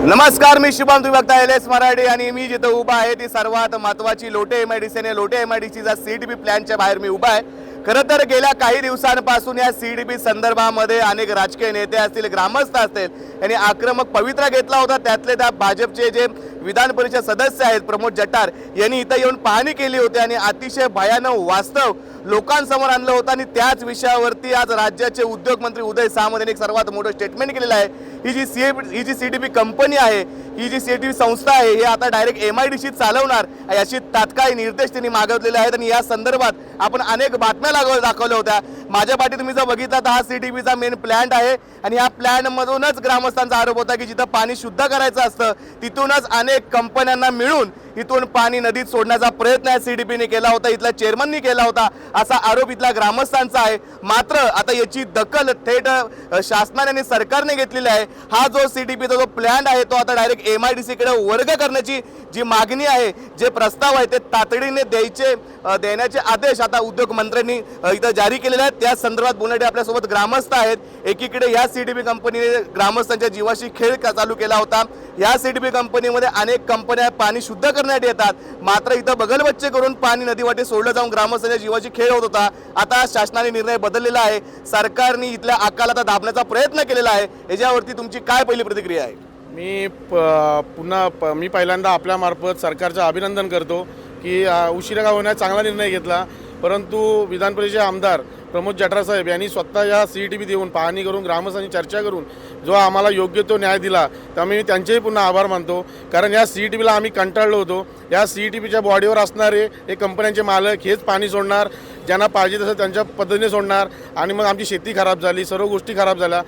नमस्कार, मी शुभम. तुम्ही बघता LS मराठी आणि मी जिथं उभा आहे ती सर्वात महत्त्वाची लोटे MIDC आणि लोटे MIDCचा CDP प्लॅनच्या बाहेर मी उभा आहे. खरं तर गेल्या काही दिवसांपासून या CDP संदर्भामध्ये अनेक राजकीय नेते असतील, ग्रामस्थ असतील, यांनी आक्रमक पवित्रा घेतला होता. त्यातले त्या भाजपचे जे विधान परिषद सदस्य आहेत प्रमोद जठार यांनी इथं येऊन पाहणी केली होती आणि अतिशय भयानक वास्तव लोकांसमोर आणलं होतं. आणि त्याच विषयावरती आज राज्याचे उद्योग मंत्री उदय सामंत यांनी एक सर्वात मोठं स्टेटमेंट केलेलं आहे. ही जी CDP कंपनी आहे, ही जी CDP संस्था आहे, हे आता डायरेक्ट MIDC चालवणार याची तात्काळ निर्देश त्यांनी मागितलेले आहेत. आणि या संदर्भात आपण अनेक बातम्या दाखवल्या होत्या. माझ्या पाठी तुम्ही जर बघितला तर हा CDPचा मेन प्लॅन्ट आहे आणि या प्लॅनमधूनच ग्रामस्थांचा आरोप होता की जिथं पाणी शुद्ध करायचं असतं तिथूनच अनेक कंपन्यांना मिळून इथून पाणी नदीत सोडण्याचा प्रयत्न या CDPने केला होता, इथल्या चेअरमननी केला होता, असा आरोप इथल्या ग्रामस्थांचा आहे. मात्र आता याची दखल थेट शासनाने आणि सरकारने घेतलेली आहे. हा जो CDPचा जो प्लॅन आहे तो आता डायरेक्ट MIDC कडे वर्ग करण्याची जी मागणी आहे, जे प्रस्ताव आहे ते तातडीने देण्याचे आदेश आता उद्योग मंत्र्यांनी इथं जारी केलेले आहेत. त्या संदर्भात बोलण्यासाठी आपल्यासोबत ग्रामस्थ आहेत. एकीकडे या CDP कंपनीने ग्रामस्थांच्या जीवाशी खेळ चालू केला होता. या CDP कंपनीमध्ये अनेक कंपन्या पाणी शुद्ध करण्यासाठी येतात, मात्र इथं बगलबच्चे करून पाणी नदीवाटे सोडलं जाऊन ग्रामस्थांच्या जीवाची खेळ होत होता. आता शासनाने निर्णय बदललेला आहे. सरकारने इथल्या आकाला आता दाबण्याचा प्रयत्न केलेला आहे. याच्यावरती तुमची काय पहिली प्रतिक्रिया आहे? मी पहिल्यांदा आपल्यामार्फत सरकारचं अभिनंदन करतो की उशिरा का होण्याचा चांगला निर्णय घेतला. परंतु विधान परिषदेचे आमदार प्रमोद जठार साहेब यांनी स्वतः या CDP देऊन पाहणी करून ग्रामस्थांची चर्चा करून जो आम्हाला योग्य तो न्याय दिला, त्यामुळे मी त्यांचेही पुन्हा आभार मानतो. कारण या CDPला आम्ही कंटाळलो होतो. या CDPच्या बॉडीवर असणारे हे कंपन्यांचे मालक हेच पाणी सोडणार, ज्यांना पाहिजे तसं त्यांच्या पद्धतीने सोडणार आणि मग आमची शेती खराब झाली, सर्व गोष्टी खराब झाल्या.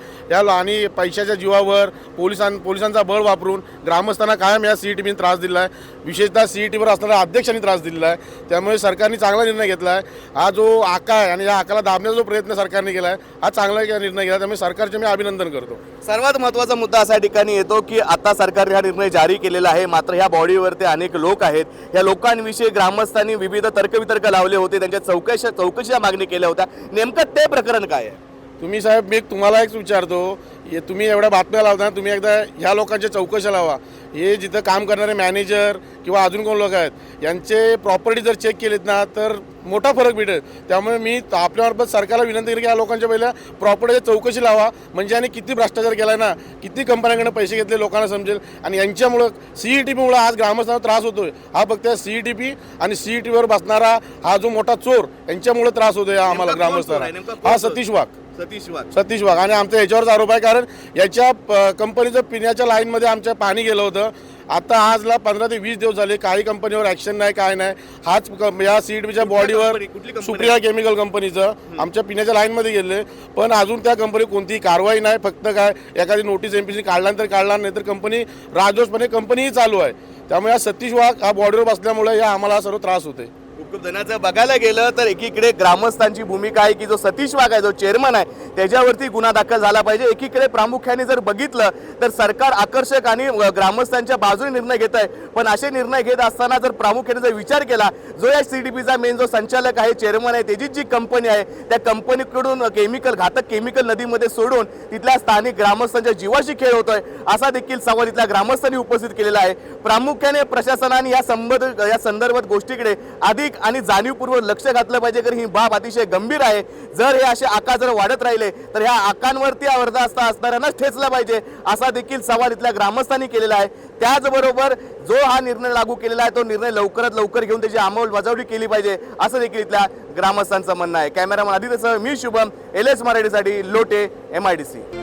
आणि पैशाच्या जीवावर पोलिसांचा बळ वापरून ग्रामस्थांना कायम या CDPने त्रास दिला आहे. विशेषतः CDPवर असणाऱ्या अध्यक्षांनी त्रास दिलेला आहे. त्यामुळे सरकारने चांगला निर्णय घेतला आहे. हा जो आका आहे आणि या आकाला दाबण्याचा जो प्रयत्न सरकारने केला आहे हा चांगला निर्णय घेतला. त्यामुळे सरकारचे मी अभिनंदन करतो. सर्वात महत्त्वाचा मुद्दा असा ठिकाणी येतो की आता सरकारने हा निर्णय जारी केलेला आहे, मात्र ह्या बॉडीवरती अनेक लोक आहेत. या लोकांविषयी ग्रामस्थांनी विविध तर्कवितर्क लावले होते, त्यांच्या चौकशीच्या मागणी केल्या होत्या. नेमकं ते प्रकरण काय आहे? तुम्ही साहेब, मी तुम्हाला एक विचारतो, तुम्ही एवढ्या बातम्या लावता, तुम्ही एकदा ह्या लोकांच्या चौकशा लावा. हे जिथं काम करणारे मॅनेजर किंवा अजून कोण लोक आहेत यांचे प्रॉपर्टी जर चेक केलीत ना तर मोठा फरक भेटेल. त्यामुळे मी आपल्यामार्फत सरकारला विनंती करेन की या लोकांच्या पहिल्या प्रॉपर्टीची चौकशी लावा. म्हणजे आणि किती भ्रष्टाचार केला ना, किती कंपन्यांकडून पैसे घेतले लोकांना समजेल. आणि यांच्यामुळं CDPमुळं आज ग्रामस्थांना त्रास होतोय. हा फक्त CDP आणि CDPवर बसणारा हा जो मोठा चोर यांच्यामुळे त्रास होतोय आम्हाला ग्रामस्थांना. हा सतीश वाघ आणि आमचा याच्यावरच आरोप आहे. कारण याच्या कंपनीचं पिण्याच्या लाईनमध्ये आमच्या पाणी गेलं होतं. आता आजला 15 ते 20 दिवस झाले, काही कंपनीवर ॲक्शन नाही, काय नाही. हाच या CDPच्या बॉडीवर सुप्रिया केमिकल कंपनीचं आमच्या पिण्याच्या लाईनमध्ये गेले, पण अजून त्या कंपनी कोणतीही कारवाई नाही. फक्त काय एखादी नोटीस MPC काढला तर काढला, नाही तर कंपनी राजोषपणे कंपनीही चालू आहे. त्यामुळे हा सतीश वाघ हा बॉडीवर बसल्यामुळे या आम्हाला सर्व त्रास होते. खूप जणांचं बघायला गेलं तर एकीकडे ग्रामस्थांची भूमिका आहे की जो सतीश वाघ आहे, जो चेअरमन आहे, त्याच्यावरती गुन्हा दाखल झाला पाहिजे. एकीकडे प्रामुख्याने जर बघितलं तर सरकार आकर्षक आणि ग्रामस्थांच्या बाजूने निर्णय घेत आहे. पण असे निर्णय घेत असताना जर प्रामुख्याने जर विचार केला, जो या CDPचा मेन जो संचालक आहे, चेअरमन आहे, त्याची जी कंपनी आहे त्या कंपनीकडून घातक केमिकल नदीमध्ये सोडून तिथल्या स्थानिक ग्रामस्थांच्या जीवाशी खेळ होतोय, असा देखील सवाल इथल्या ग्रामस्थांनी उपस्थित केलेला आहे. प्रामुख्याने प्रशासनाने या संदर्भात गोष्टीकडे अधिक आणि जाणीवपूर्वक लक्ष घातलं पाहिजे. कारण ही बाब अतिशय गंभीर आहे. जर हे असे आका जर वाढत राहिले तर ह्या आकांवरती अर्धा असणाऱ्यांनाच ठेचला पाहिजे, असा देखील सवाल इथल्या ग्रामस्थांनी केलेला आहे. त्याचबरोबर जो हा निर्णय लागू केलेला आहे तो निर्णय लवकरात लवकर घेऊन त्याची अंमलबजावणी केली पाहिजे, असं देखील इथल्या ग्रामस्थांचं म्हणणं आहे. कॅमेरामन आदित्यसह मी शुभम, LS मराठीसाठी लोटे MIDC.